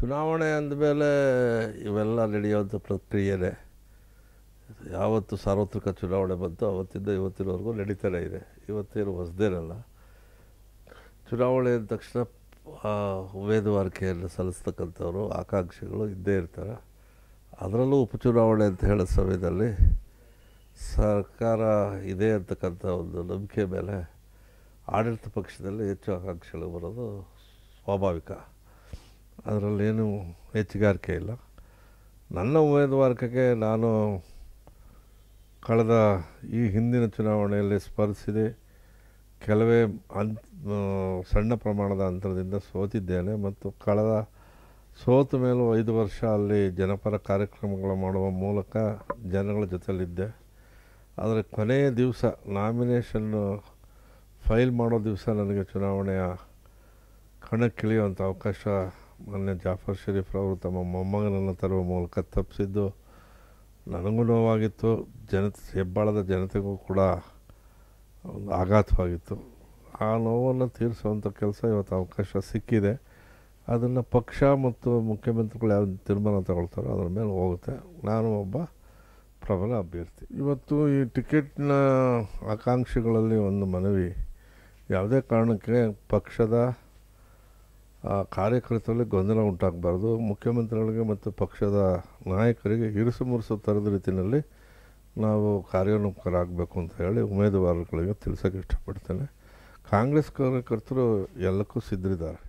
ಚುನಾವಣೆ ಅಂದಮೇಲೆ ಇವೆಲ್ಲ ನಡೆಯುವಂಥ ಪ್ರಕ್ರಿಯೆನೇ. ಯಾವತ್ತು ಸಾರ್ವತ್ರಿಕ ಚುನಾವಣೆ ಬಂತು ಅವತ್ತಿಂದ ಇವತ್ತಿನವರೆಗೂ ನಡೀತಾನೆ ಇದೆ. ಇವತ್ತೇನು ಹೊಸದೇನಲ್ಲ. ಚುನಾವಣೆ ಅಂದ ತಕ್ಷಣ ಉಮೇದುವಾರಿಕೆಯನ್ನು ಸಲ್ಲಿಸ್ತಕ್ಕಂಥವ್ರು ಆಕಾಂಕ್ಷಿಗಳು ಇದ್ದೇ ಇರ್ತಾರೆ. ಅದರಲ್ಲೂ ಉಪಚುನಾವಣೆ ಅಂತ ಹೇಳೋ ಸಮಯದಲ್ಲಿ ಸರ್ಕಾರ ಇದೆ ಅಂತಕ್ಕಂಥ ಒಂದು ನಂಬಿಕೆ ಮೇಲೆ ಆಡಳಿತ ಪಕ್ಷದಲ್ಲಿ ಹೆಚ್ಚು ಆಕಾಂಕ್ಷಿಗಳು ಬರೋದು ಸ್ವಾಭಾವಿಕ. ಅದರಲ್ಲೇನು ಹೆಚ್ಚುಗಾರಿಕೆ ಇಲ್ಲ. ನನ್ನ ಉಮೇದುವಾರಿಕೆಗೆ ನಾನು ಕಳೆದ ಈ ಹಿಂದಿನ ಚುನಾವಣೆಯಲ್ಲಿ ಸ್ಪರ್ಧಿಸಿದೆ. ಕೆಲವೇ ಸಣ್ಣ ಪ್ರಮಾಣದ ಅಂತರದಿಂದ ಸೋತಿದ್ದೇನೆ ಮತ್ತು ಸೋತ ಮೇಲೂ 5 ವರ್ಷ ಅಲ್ಲಿ ಜನಪರ ಕಾರ್ಯಕ್ರಮಗಳು ಮಾಡುವ ಮೂಲಕ ಜನಗಳ ಜೊತೆಯಲ್ಲಿದ್ದೆ. ಆದರೆ ಕೊನೆಯ ದಿವಸ ನಾಮಿನೇಷನ್ನು ಫೈಲ್ ಮಾಡೋ ದಿವಸ ನನಗೆ ಚುನಾವಣೆಯ ಕಣಕ್ಕಿಳಿಯುವಂಥ ಅವಕಾಶ ಮೊನ್ನೆ ಜಾಫರ್ ಶರೀಫ್ರವರು ತಮ್ಮ ಮೊಮ್ಮಗನನ್ನು ತರುವ ಮೂಲಕ ತಪ್ಪಿಸಿದ್ದು ನನಗೂ ನೋವಾಗಿತ್ತು. ಹೆಬ್ಬಾಳದ ಜನತೆಗೂ ಕೂಡ ಒಂದು ಆಘಾತವಾಗಿತ್ತು. ಆ ನೋವನ್ನು ತೀರಿಸುವಂಥ ಕೆಲಸ ಇವತ್ತು ಅವಕಾಶ ಸಿಕ್ಕಿದೆ. ಅದನ್ನು ಪಕ್ಷ ಮತ್ತು ಮುಖ್ಯಮಂತ್ರಿಗಳು ಯಾವ ತೀರ್ಮಾನ ತಗೊಳ್ತಾರೋ ಅದರ ಮೇಲೆ ಹೋಗುತ್ತೆ. ನಾನು ಒಬ್ಬ ಪ್ರಬಲ ಅಭ್ಯರ್ಥಿ. ಇವತ್ತು ಈ ಟಿಕೆಟ್ನ ಆಕಾಂಕ್ಷಿಗಳಲ್ಲಿ ಒಂದು ಮನವಿ, ಯಾವುದೇ ಕಾರಣಕ್ಕೆ ಪಕ್ಷದ ಕಾರ್ಯಕರ್ತರಲ್ಲಿ ಗೊಂದಲ ಉಂಟಾಗಬಾರ್ದು. ಮುಖ್ಯಮಂತ್ರಿಗಳಿಗೆ ಮತ್ತು ಪಕ್ಷದ ನಾಯಕರಿಗೆ ಇರುಸು ಮುರುಸು ತರದ ರೀತಿಯಲ್ಲಿ ನಾವು ಕಾರ್ಯೋನ್ಮುಖರಾಗಬೇಕು ಅಂತ ಹೇಳಿ ಉಮೇದುವಾರಗಳಿಗೆ ತಿಳಿಸೋಕ್ಕೆ ಇಷ್ಟಪಡ್ತೇನೆ. ಕಾಂಗ್ರೆಸ್ ಕಾರ್ಯಕರ್ತರು ಎಲ್ಲಕ್ಕೂ ಸಿದ್ಧರಿದ್ದಾರೆ.